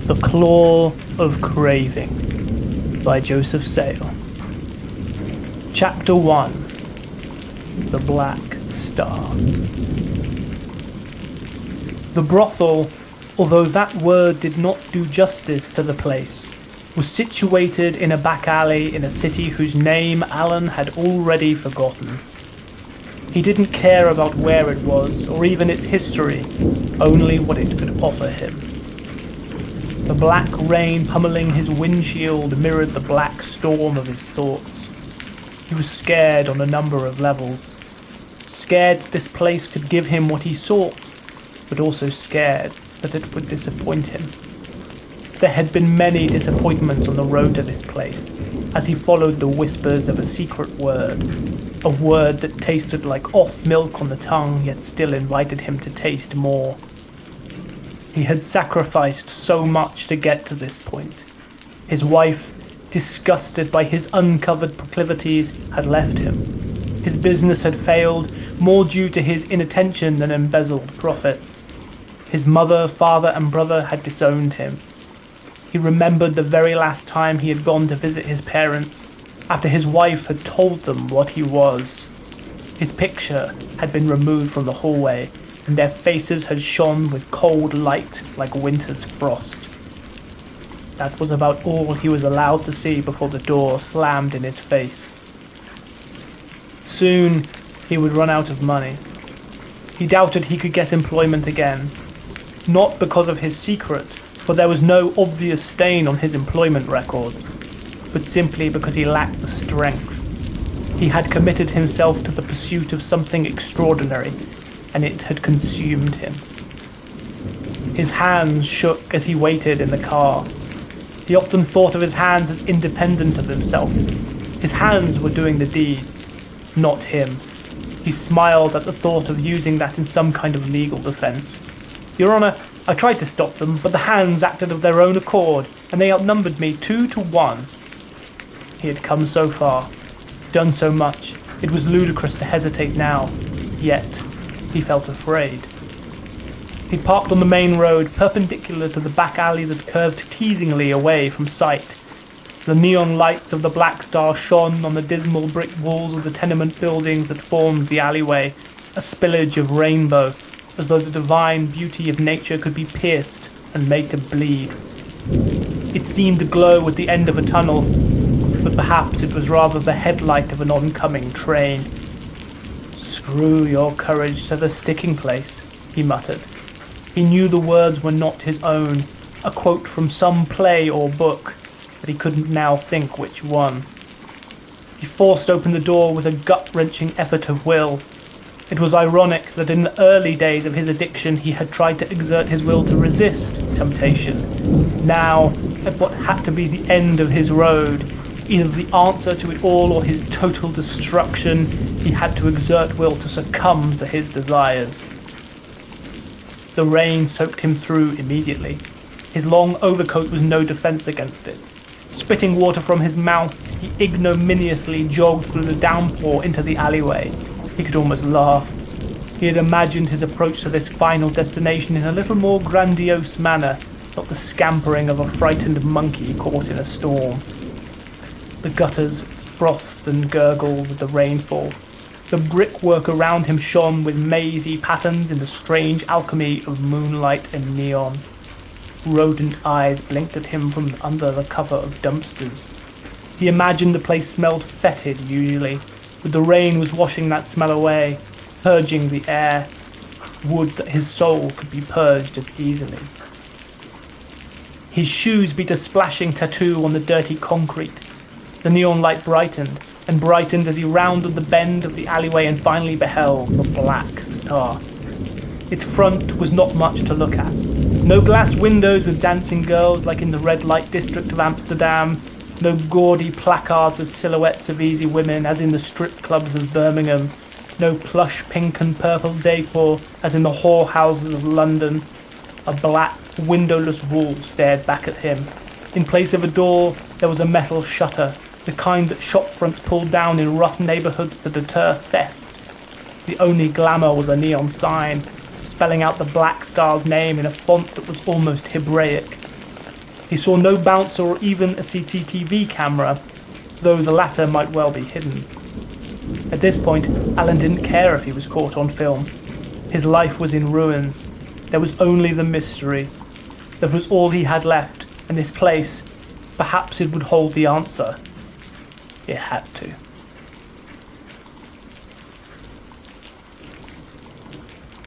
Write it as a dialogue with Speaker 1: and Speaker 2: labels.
Speaker 1: The Claw of Craving by Joseph Sale. Chapter 1. The Black Star. The brothel, although that word did not do justice to the place, was situated in a back alley in a city whose name Alan had already forgotten. He didn't care about where it was, or even its history, only what it could offer him. The black rain pummeling his windshield mirrored the black storm of his thoughts. He was scared on a number of levels. Scared this place could give him what he sought, but also scared that it would disappoint him. There had been many disappointments on the road to this place, as he followed the whispers of a secret word, a word that tasted like off milk on the tongue, yet still invited him to taste more. He had sacrificed so much to get to this point. His wife, disgusted by his uncovered proclivities, had left him. His business had failed, more due to his inattention than embezzled profits. His mother, father, and brother had disowned him. He remembered the very last time he had gone to visit his parents, after his wife had told them what he was. His picture had been removed from the hallway, and their faces had shone with cold light like winter's frost. That was about all he was allowed to see before the door slammed in his face. Soon, he would run out of money. He doubted he could get employment again, not because of his secret, for there was no obvious stain on his employment records, but simply because he lacked the strength. He had committed himself to the pursuit of something extraordinary, and it had consumed him. His hands shook as he waited in the car. He often thought of his hands as independent of himself. His hands were doing the deeds, not him. He smiled at the thought of using that in some kind of legal defense. "Your Honor, I tried to stop them, but the hands acted of their own accord, and they outnumbered me 2-1. He had come so far, done so much, it was ludicrous to hesitate now, yet he felt afraid. He parked on the main road, perpendicular to the back alley that curved teasingly away from sight. The neon lights of the Black Star shone on the dismal brick walls of the tenement buildings that formed the alleyway, a spillage of rainbow, as though the divine beauty of nature could be pierced and made to bleed. It seemed to glow at the end of a tunnel, but perhaps it was rather the headlight of an oncoming train. "Screw your courage to the sticking place," he muttered. He knew the words were not his own, a quote from some play or book, but he couldn't now think which one. He forced open the door with a gut-wrenching effort of will. It was ironic that in the early days of his addiction he had tried to exert his will to resist temptation. Now, at what had to be the end of his road, either the answer to it all or his total destruction, he had to exert will to succumb to his desires. The rain soaked him through immediately. His long overcoat was no defense against it. Spitting water from his mouth, he ignominiously jogged through the downpour into the alleyway. He could almost laugh. He had imagined his approach to this final destination in a little more grandiose manner, not the scampering of a frightened monkey caught in a storm. The gutters frothed and gurgled with the rainfall. The brickwork around him shone with mazy patterns in the strange alchemy of moonlight and neon. Rodent eyes blinked at him from under the cover of dumpsters. He imagined the place smelled fetid usually, but the rain was washing that smell away, purging the air. Would that his soul could be purged as easily. His shoes beat a splashing tattoo on the dirty concrete. The neon light brightened, and brightened as he rounded the bend of the alleyway and finally beheld the Black Star. Its front was not much to look at. No glass windows with dancing girls like in the red light district of Amsterdam. No gaudy placards with silhouettes of easy women as in the strip clubs of Birmingham. No plush pink and purple decor as in the whorehouses of London. A black, windowless wall stared back at him. In place of a door, there was a metal shutter, the kind that shop fronts pulled down in rough neighborhoods to deter theft. The only glamour was a neon sign, spelling out the Black Star's name in a font that was almost Hebraic. He saw no bouncer or even a CCTV camera, though the latter might well be hidden. At this point, Alan didn't care if he was caught on film. His life was in ruins. There was only the mystery. That was all he had left, and this place, perhaps it would hold the answer. It had to.